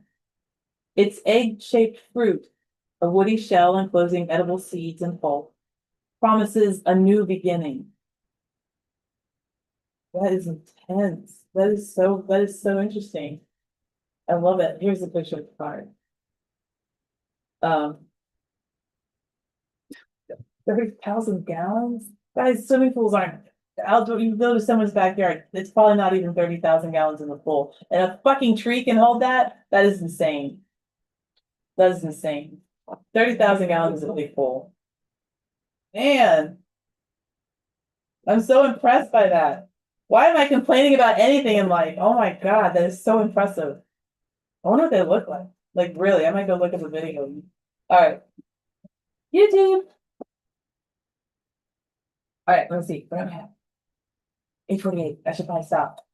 Its egg-shaped fruit, a woody shell enclosing edible seeds and pulp, promises a new beginning. That is intense. That is so interesting. I love it. Here's the picture of the card. 30,000 gallons? Guys, swimming pools aren't outdoor. You go to someone's backyard, it's probably not even 30,000 gallons in the pool. And a fucking tree can hold that? That is insane. That is insane. 30,000 gallons is a big pool. Man, I'm so impressed by that. Why am I complaining about anything in life? Oh my God, that is so impressive. I wonder what they look like. Like, really, I might go look at the video. All right. YouTube. All right, let's see. What am I at? 8:48. I should probably stop.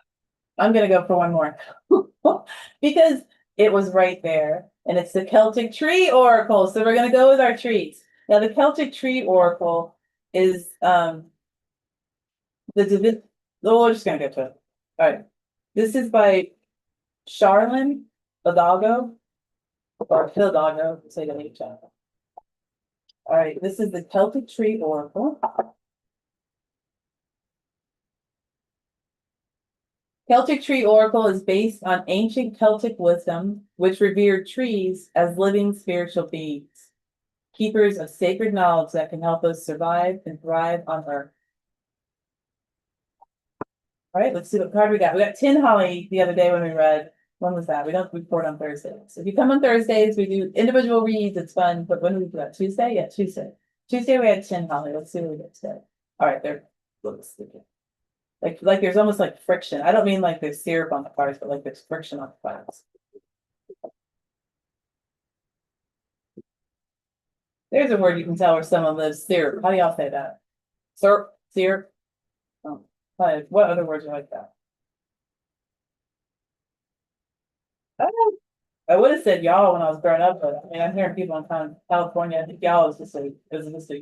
I'm gonna go for one more because it was right there, and it's the Celtic Tree Oracle. So we're gonna go with our trees. Now, the Celtic Tree Oracle is the oh, we're just gonna get to it. All right, this is by Charlene Hidalgo or Hidalgo. Say the name. All right, this is the Celtic Tree Oracle. Celtic Tree Oracle is based on ancient Celtic wisdom, which revered trees as living spiritual beings, keepers of sacred knowledge that can help us survive and thrive on Earth. All right, let's see what card we got. We got Tin Holly the other day when we read. When was that? We don't report on Thursdays. If you come on Thursdays, we do individual reads. It's fun. But when did we do that? Tuesday? Yeah, Tuesday. Tuesday we had Tin Holly. Let's see what we get today. All right, they're a little sticky. Like there's almost like friction. I don't mean like there's syrup on the cards, but like there's friction on the cards. There's a word you can tell where someone lives. Syrup. How do y'all say that? Syrup. Syrup. Oh, what other words are like that? I would have said y'all when I was growing up, but I mean I'm hearing people in California. I think y'all is just a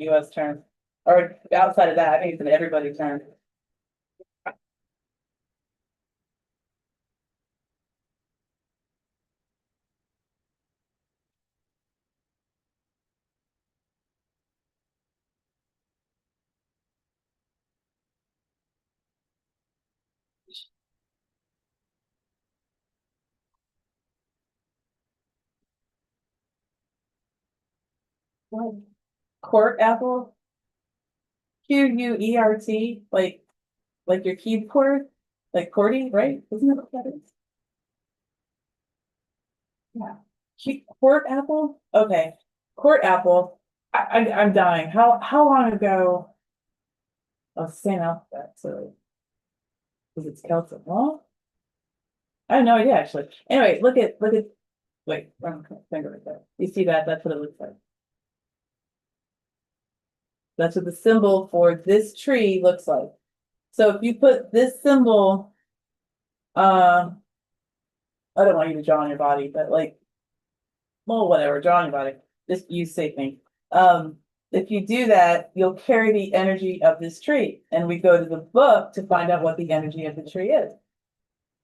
US term, or outside of that, I think it's an everybody term. Court apple, Queert, like your keyboard, like QWERTY, right? Isn't that what that is? Yeah. Court apple? Okay. Court apple. I'm dying. How long ago? Oh, same alphabet, so because it's Celtic. Well, I have no idea actually. Anyway, look at wait, wrong finger right there. You see that? That's what it looks like. That's what the symbol for this tree looks like. So if you put this symbol, I don't want you to draw on your body, but like, well, whatever, draw on your body. Just use safe thing. If you do that, you'll carry the energy of this tree. And we go to the book to find out what the energy of the tree is.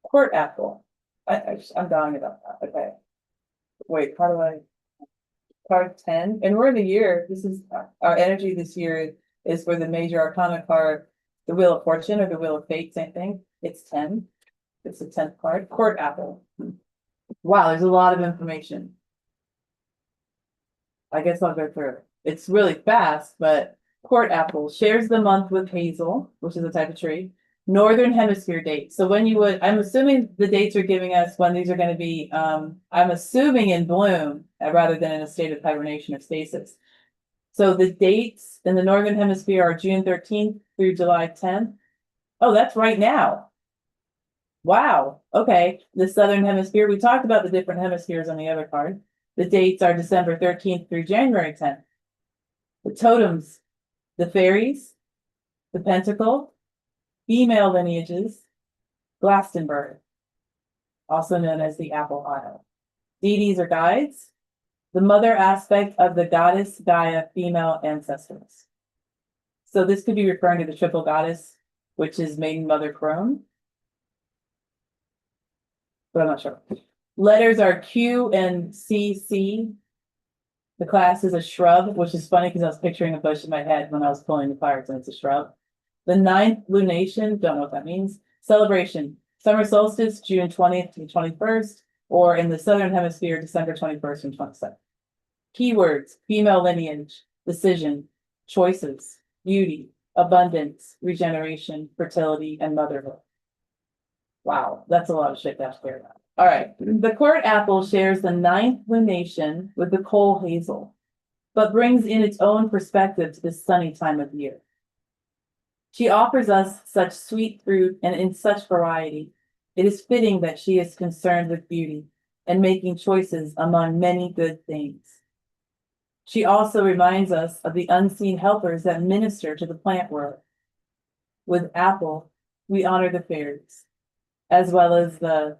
Court apple. I'm dying about that. Okay. Wait, how do I? Card 10. And we're in the year. This is our energy this year is for the major arcana card, the Wheel of Fortune or the Wheel of Fate, same thing. It's 10. It's the 10th card. Court apple. Wow, there's a lot of information. I guess I'll go through it. It's really fast, but court apple shares the month with hazel, which is a type of tree. Northern hemisphere date. So when you would, I'm assuming the dates are giving us when these are going to be, I'm assuming in bloom rather than in a state of hibernation or stasis. So the dates in the Northern hemisphere are June 13th through July 10th. Oh, that's right now. Wow. Okay. The Southern hemisphere, we talked about the different hemispheres on the other card. The dates are December 13th through January 10th. The totems, the fairies, the pentacle, female lineages, Glastonbury, also known as the Apple Isle. Deities or guides, the mother aspect of the goddess Gaia female ancestors. So this could be referring to the triple goddess, which is Maiden Mother Crone. But I'm not sure. Letters are Q and CC. The class is a shrub, which is funny because I was picturing a bush in my head when I was pulling the cards, and it's a shrub. The ninth lunation, don't know what that means. Celebration, summer solstice, June 20th to the 21st, or in the Southern Hemisphere, December 21st and 22nd. Keywords, female lineage, decision, choices, beauty, abundance, regeneration, fertility, and motherhood. Wow, that's a lot of shit to have to clear out. All right, the court apple shares the ninth lunation with the coal hazel, but brings in its own perspective to this sunny time of year. She offers us such sweet fruit and in such variety. It is fitting that she is concerned with beauty and making choices among many good things. She also reminds us of the unseen helpers that minister to the plant world. With apple, we honor the fairies, as well as the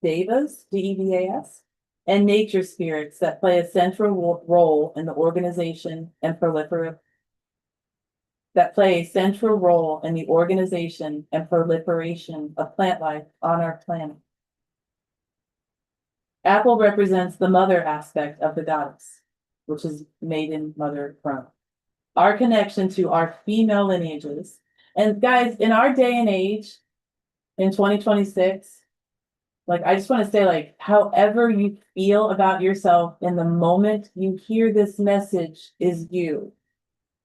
devas, D-E-V-A-S, and nature spirits that play a central role in the organization and proliferation of plant life on our planet. Apple represents the mother aspect of the goddess, which is Maiden Mother Crone. Our connection to our female lineages. And guys, in our day and age, in 2026, like, I just want to say, like, however you feel about yourself in the moment you hear this message is you.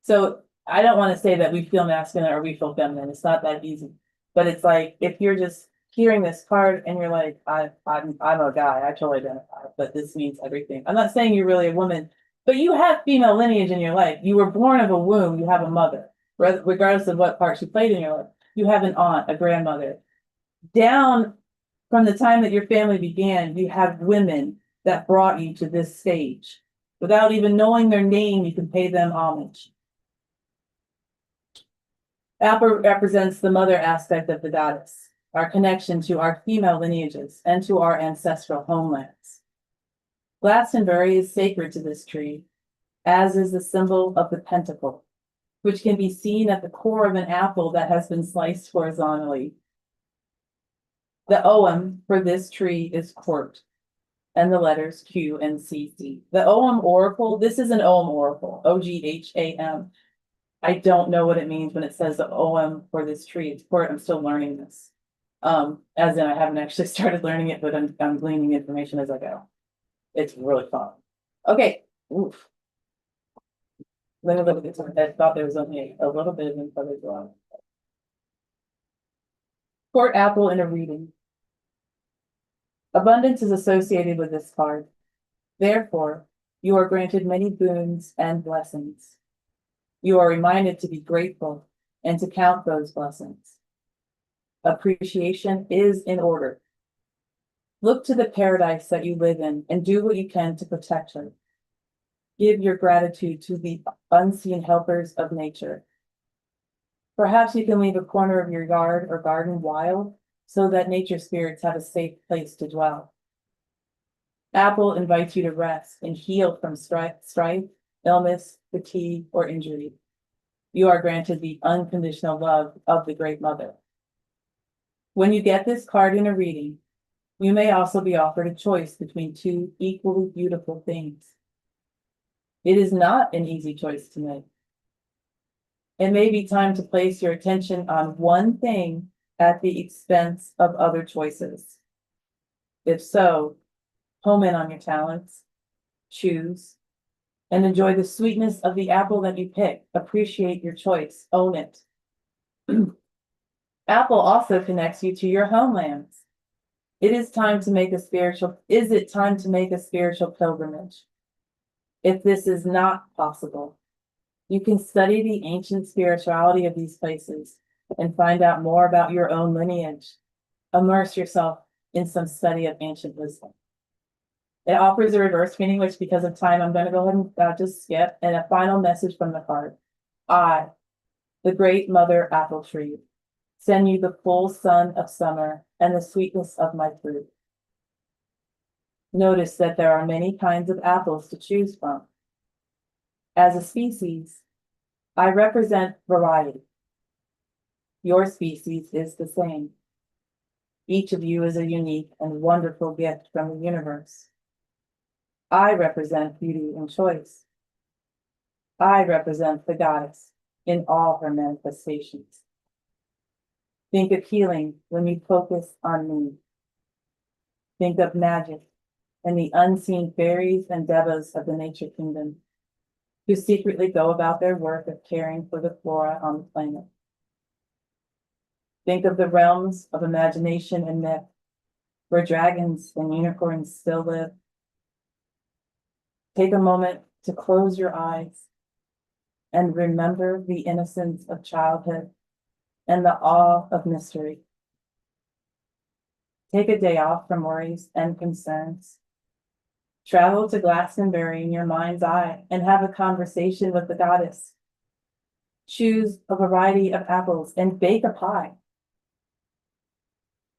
So I don't want to say that we feel masculine or we feel feminine. It's not that easy. But it's like, if you're just hearing this card and you're like, I'm a guy, I totally identify, but this means everything. I'm not saying you're really a woman, but you have female lineage in your life. You were born of a womb, you have a mother, regardless of what part she played in your life. You have an aunt, a grandmother. Down from the time that your family began, you have women that brought you to this stage. Without even knowing their name, you can pay them homage. Apple represents the mother aspect of the goddess, our connection to our female lineages and to our ancestral homelands. Glastonbury is sacred to this tree, as is the symbol of the pentacle, which can be seen at the core of an apple that has been sliced horizontally. The Ogham for this tree is court, and the letters Q and CC. The Ogham oracle, this is an Ogham oracle, O-G-H-A-M. I don't know what it means when it says the Ogham for this tree. It's court. I'm still learning this. As in I haven't actually started learning it, but I'm gleaning information as I go. It's really fun. Okay. Oof. Let me look at this one. I thought there was only a little bit of info as well. Court apple in a reading. Abundance is associated with this card. Therefore, you are granted many boons and blessings. You are reminded to be grateful and to count those blessings. Appreciation is in order. Look to the paradise that you live in and do what you can to protect her. Give your gratitude to the unseen helpers of nature. Perhaps you can leave a corner of your yard or garden wild so that nature spirits have a safe place to dwell. Apple invites you to rest and heal from strife, illness, fatigue, or injury. You are granted the unconditional love of the Great Mother. When you get this card in a reading, you may also be offered a choice between two equally beautiful things. It is not an easy choice to make. It may be time to place your attention on one thing at the expense of other choices. If so, home in on your talents, choose, and enjoy the sweetness of the apple that you pick. Appreciate your choice, own it. Apple also connects you to your homelands. Is it time to make a spiritual pilgrimage? If this is not possible, you can study the ancient spirituality of these places and find out more about your own lineage. Immerse yourself in some study of ancient wisdom. It offers a reverse meaning, which because of time, I'm going to go ahead and just skip, and a final message from the card. I, the Great Mother Apple Tree, Send you the full sun of summer and the sweetness of my fruit. Notice that there are many kinds of apples to choose from. As a species, I represent variety. Your species is the same. Each of you is a unique and wonderful gift from the universe. I represent beauty and choice. I represent the goddess in all her manifestations. Think of healing when you focus on me. Think of magic and the unseen fairies and devas of the nature kingdom, who secretly go about their work of caring for the flora on the planet. Think of the realms of imagination and myth, where dragons and unicorns still live. Take a moment to close your eyes and remember the innocence of childhood and the awe of mystery. Take a day off from worries and concerns. Travel to Glastonbury in your mind's eye and have a conversation with the goddess. Choose a variety of apples and bake a pie.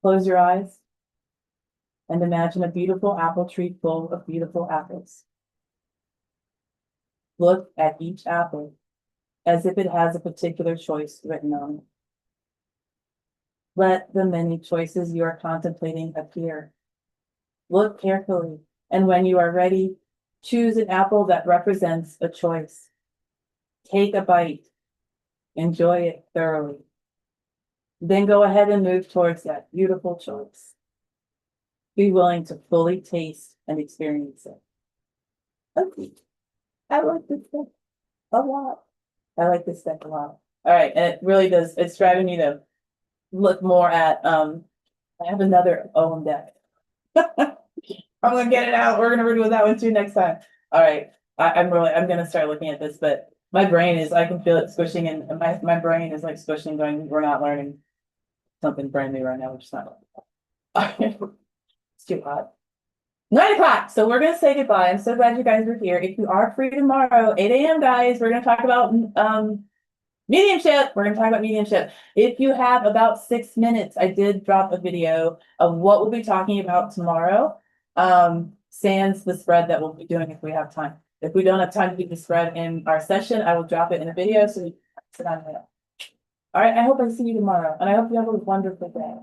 Close your eyes and imagine a beautiful apple tree full of beautiful apples. Look at each apple as if it has a particular choice written on it. Let the many choices you are contemplating appear. Look carefully, and when you are ready, choose an apple that represents a choice. Take a bite. Enjoy it thoroughly. Then go ahead and move towards that beautiful choice. Be willing to fully taste and experience it. Okay. I like this deck a lot. I like this deck a lot. All right, and it really does, it's driving me to look more at, I have another own deck. I'm gonna get it out. We're gonna redo that one too next time. All right, I'm gonna start looking at this, but my brain is, I can feel it squishing, and my brain is like squishing, going, we're not learning something brand new right now, which is not. It's too hot. 9 o'clock. So we're gonna say goodbye. I'm so glad you guys are here. If you are free tomorrow, 8 a.m. guys, we're gonna talk about mediumship. We're gonna talk about mediumship. If you have about 6 minutes, I did drop a video of what we'll be talking about tomorrow. Sans the spread that we'll be doing if we have time. If we don't have time to do the spread in our session, I will drop it in a video so you can sit on it. All right, I hope I see you tomorrow, and I hope you have a wonderful day.